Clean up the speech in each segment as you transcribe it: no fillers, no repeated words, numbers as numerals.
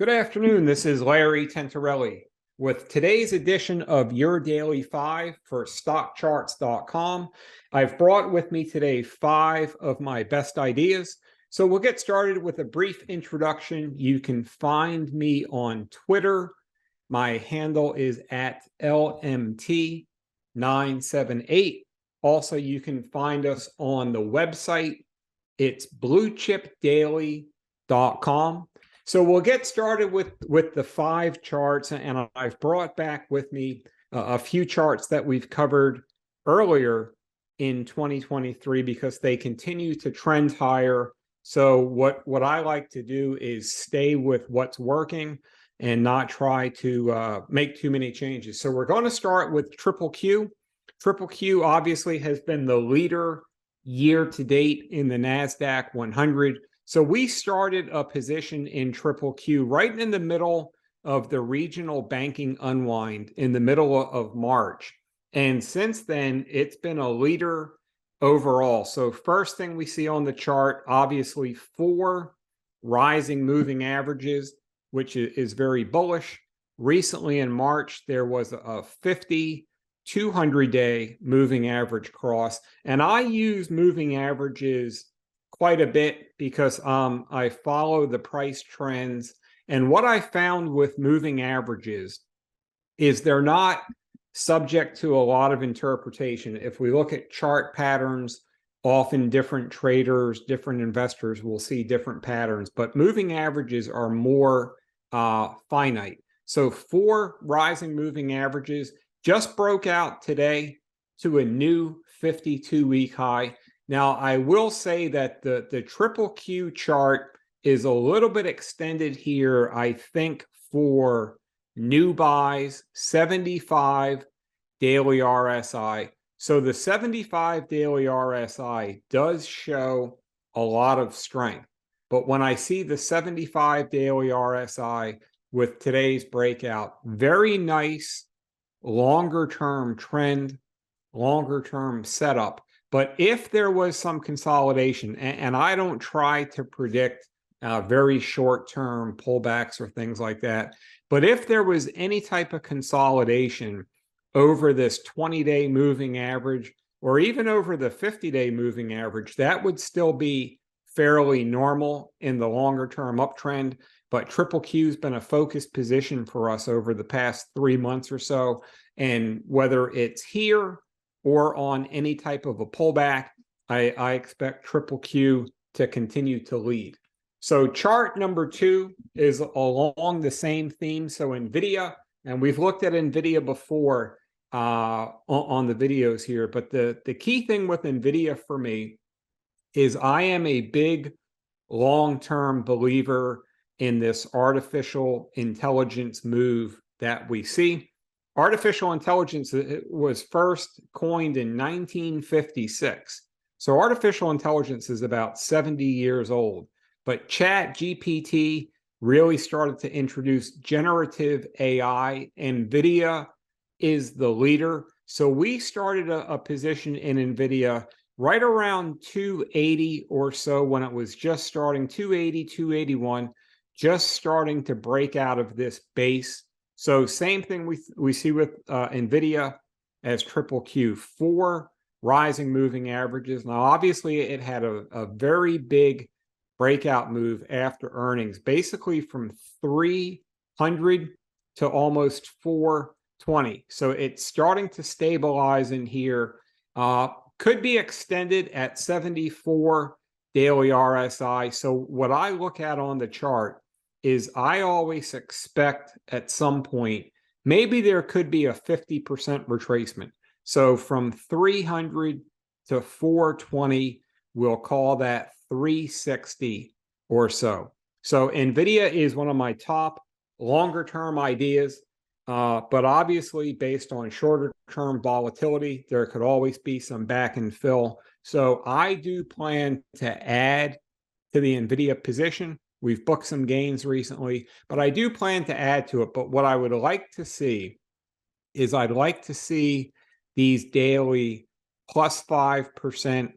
Good afternoon. This is Larry Tentarelli with today's edition of Your Daily 5 for StockCharts.com. I've brought with me today 5 of my best ideas. So we'll get started with a brief introduction. You can find me on Twitter. My handle is at LMT978. Also, you can find us on the website. It's bluechipdaily.com. So we'll get started with the 5 charts, and I've brought back with me a few charts that we've covered earlier in 2023 because they continue to trend higher. So what I like to do is stay with what's working and not try to make too many changes. So we're going to start with QQQ. QQQ obviously has been the leader year to date in the NASDAQ 100. So we started a position in QQQ right in the middle of the regional banking unwind in the middle of March. And since then, it's been a leader overall. So first thing we see on the chart, obviously 4 rising moving averages, which is very bullish. Recently in March, there was a 50 200-day moving average cross. And I use moving averages quite a bit because I follow the price trends. And what I found with moving averages is they're not subject to a lot of interpretation. If we look at chart patterns, often different traders, different investors will see different patterns, but moving averages are more finite. So 4 rising moving averages just broke out today to a new 52-week high. Now, I will say that the QQQ chart is a little bit extended here, I think, for new buys, 75 daily RSI. So the 75 daily RSI does show a lot of strength. But when I see the 75 daily RSI with today's breakout, very nice longer-term trend, longer-term setup. But if there was some consolidation, and I don't try to predict very short-term pullbacks or things like that, but if there was any type of consolidation over this 20-day moving average, or even over the 50-day moving average, that would still be fairly normal in the longer-term uptrend. But QQQ has been a focused position for us over the past 3 months or so. And whether it's here or on any type of a pullback, I expect QQQ to continue to lead. So chart number 2 is along the same theme. So Nvidia, and we've looked at Nvidia before on the videos here, but the key thing with Nvidia for me is I am a big long-term believer in this artificial intelligence move that we see. Artificial intelligence was first coined in 1956. So artificial intelligence is about 70 years old. But ChatGPT really started to introduce generative AI. NVIDIA is the leader. So we started a position in NVIDIA right around 280 or so when it was just starting, 280, 281, just starting to break out of this base. So same thing we see with NVIDIA as QQQ, 4 rising moving averages. Now, obviously, it had a very big breakout move after earnings, basically from 300 to almost 420. So it's starting to stabilize in here. Could be extended at 74 daily RSI. So what I look at on the chart is I always expect at some point, maybe there could be a 50% retracement. So from 300 to 420, we'll call that 360 or so. So NVIDIA is one of my top longer term ideas, but obviously based on shorter term volatility, there could always be some back and fill. So I do plan to add to the NVIDIA position. We've booked some gains recently, but I do plan to add to it. But what I would like to see is I'd like to see these daily plus 5%,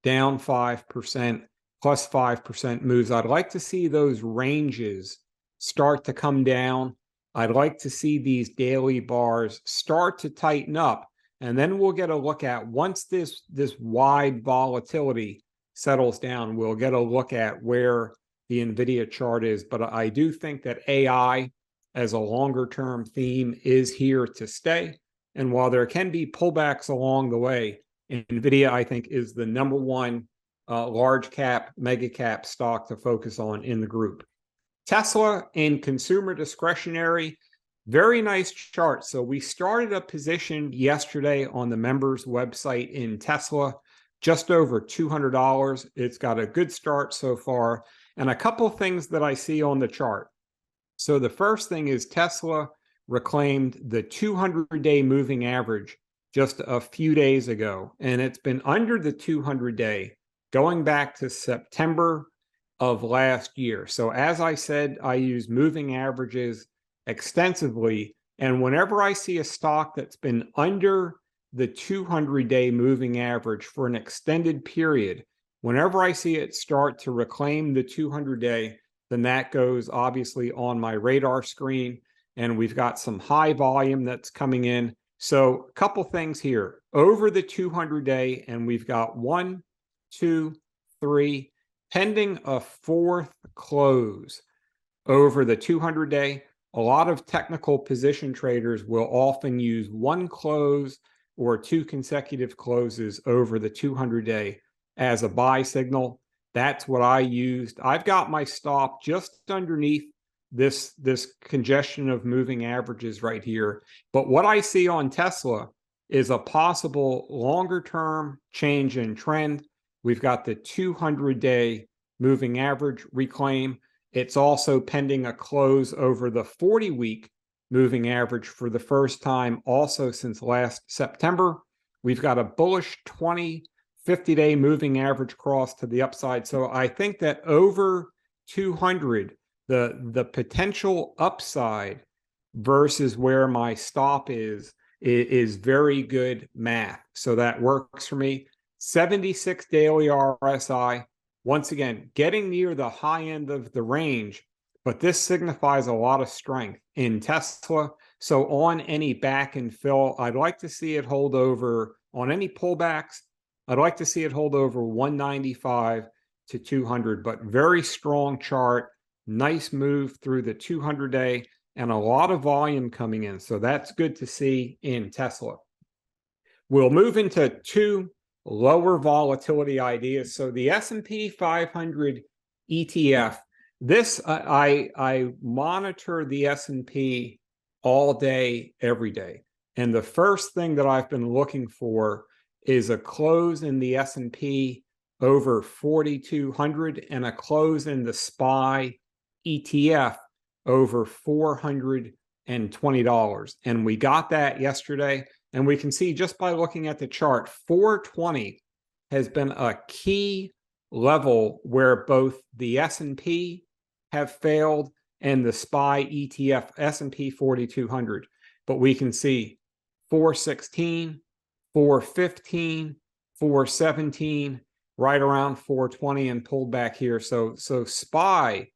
down 5%, plus 5% moves. I'd like to see those ranges start to come down. I'd like to see these daily bars start to tighten up. And then we'll get a look at, once this wide volatility settles down, we'll get a look at where the Nvidia chart is. But I do think that AI as a longer term theme is here to stay. And while there can be pullbacks along the way, Nvidia, I think, is the number one large cap, mega cap stock to focus on in the group. Tesla and consumer discretionary, very nice chart. So we started a position yesterday on the members website in Tesla, just over $200. It's got a good start so far. And a couple of things that I see on the chart. So the first thing is Tesla reclaimed the 200-day moving average just a few days ago, and it's been under the 200-day going back to September of last year. So as I said, I use moving averages extensively, and whenever I see a stock that's been under the 200-day moving average for an extended period, whenever I see it start to reclaim the 200-day, then that goes obviously on my radar screen, and we've got some high volume that's coming in. So a couple things here, over the 200-day, and we've got 1, 2, 3, pending a fourth close over the 200-day. A lot of technical position traders will often use one close or two consecutive closes over the 200-day as a buy signal. That's what I used. I've got my stop just underneath this congestion of moving averages right here. But what I see on Tesla is a possible longer term change in trend. We've got the 200-day moving average reclaim. It's also pending a close over the 40-week moving average for the first time also since last September. We've got a bullish 50-day moving average cross to the upside. So I think that over 200, the potential upside versus where my stop is very good math. So that works for me. 76 daily RSI. Once again, getting near the high end of the range, but this signifies a lot of strength in Tesla. So on any back and fill, I'd like to see it hold over. On any pullbacks, I'd like to see it hold over 195 to 200, but very strong chart, nice move through the 200-day, and a lot of volume coming in. So that's good to see in Tesla. We'll move into two lower volatility ideas. So the S&P 500 ETF, this I monitor the S&P all day, every day. And the first thing that I've been looking for is a close in the S&P over 4,200 and a close in the SPY ETF over $420. And we got that yesterday. And we can see just by looking at the chart, 420 has been a key level where both the S&P have failed and the SPY ETF S&P 4,200. But we can see 416, 415, 417, right around 420 and pulled back here. So SPY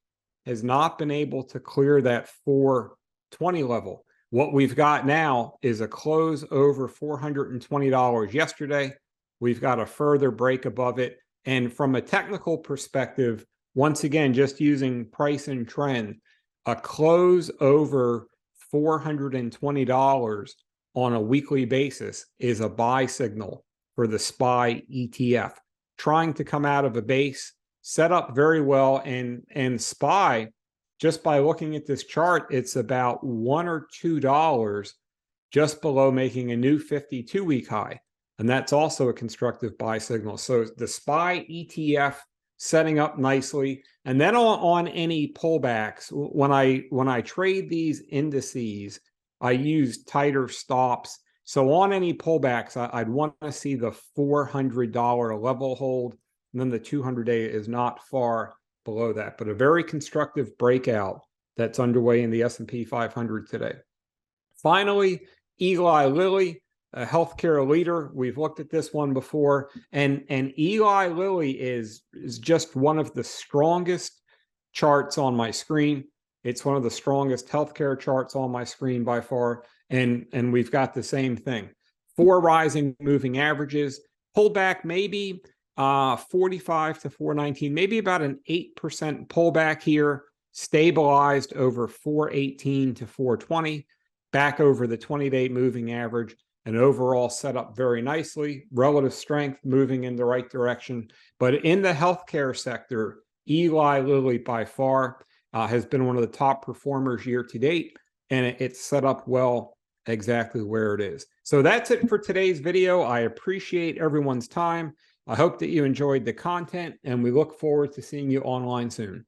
has not been able to clear that 420 level. What we've got now is a close over $420 yesterday. We've got a further break above it. And from a technical perspective, once again, just using price and trend, a close over $420 on a weekly basis is a buy signal for the SPY ETF. Trying to come out of a base, set up very well, and SPY, just by looking at this chart, it's about $1 or $2 just below making a new 52-week high. And that's also a constructive buy signal. So the SPY ETF setting up nicely. And then on any pullbacks, when I trade these indices, I use tighter stops. So on any pullbacks, I'd want to see the $400 level hold. And then the 200-day is not far below that, but a very constructive breakout that's underway in the S&P 500 today. Finally, Eli Lilly, a healthcare leader. We've looked at this one before, and Eli Lilly is just one of the strongest charts on my screen. It's one of the strongest healthcare charts on my screen by far. And we've got the same thing. 4 rising moving averages, pullback maybe 45 to 419, maybe about an 8% pullback here, stabilized over 418 to 420, back over the 20-day moving average, and overall set up very nicely, relative strength moving in the right direction. But in the healthcare sector, Eli Lilly by far has been one of the top performers year to date, and it's set up well exactly where it is. So that's it for today's video. I appreciate everyone's time. I hope that you enjoyed the content, and we look forward to seeing you online soon.